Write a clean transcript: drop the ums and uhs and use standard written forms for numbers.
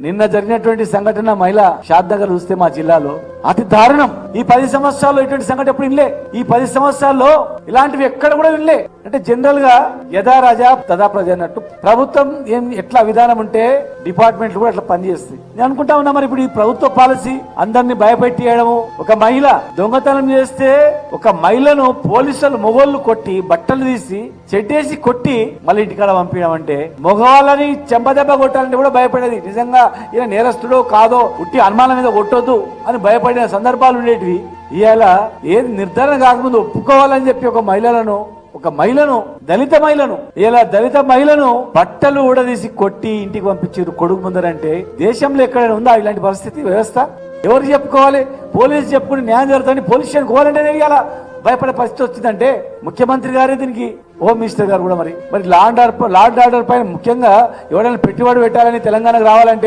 నిన్న జరిగినటువంటి సంఘటన మహిళ షాద్ నగర్ చూస్తే మా జిల్లాలో అతి దారుణం. ఈ 10 సంవత్సరాల్లో ఇటువంటి సంఘటన ఎప్పుడు వినలే. ఈ 10 సంవత్సరాల్లో ఇలాంటివి ఎక్కడ కూడా వినలే. అంటే జనరల్ గా యథా రాజా తదా ప్రజ అన్నట్టు ప్రభుత్వం ఎట్లా విధానం ఉంటే డిపార్ట్మెంట్లు కూడా అట్లా పనిచేస్తాయి. నేను అనుకుంటా ఉన్నా మరి ఇప్పుడు ఈ ప్రభుత్వ పాలసీ అందరినీ భయపెట్టియడము. ఒక మహిళ దొంగతనం చేస్తే ఒక మహిళను పోలీసులు మొగోళ్ళు కొట్టి బట్టలు తీసి చెడ్డేసి కొట్టి మళ్ళీ ఇంటికాడ పంపించడం అంటే మగవాళ్ళని చెంపదెబ్బ కొట్టాలంటే కూడా భయపడేది. నిజంగా ఈయన నేరస్తుడో కాదో ఉట్టి అనుమానం మీద కొట్టొద్దు అని భయపడిన సందర్భాలు ఉండేటివి. ఇవాళ ఏది నిర్ధారణ కాకముందు ఒప్పుకోవాలని చెప్పి ఒక మహిళను దళిత మహిళను ఇలా దళిత మహిళను బట్టలు ఊడదీసి కొట్టి ఇంటికి పంపించారు కొడుకు ముందరంటే దేశంలో ఎక్కడైనా ఉందా ఇలాంటి పరిస్థితి వ్యవస్థ? ఎవరు చెప్పుకోవాలి? పోలీసు చెప్పుకుని న్యాయం జరుగుతుంది. పోలీస్ స్టేషన్ పోవాలంటే ఇలా భయపడే పరిస్థితి వచ్చిందంటే ముఖ్యమంత్రి గారే దీనికి హోమ్ మినిస్టర్ గారు కూడా మరి లా అండ్ ఆర్డర్ పైన ముఖ్యంగా ఎవరైనా పెట్టుబడి పెట్టాలని తెలంగాణకు రావాలంటే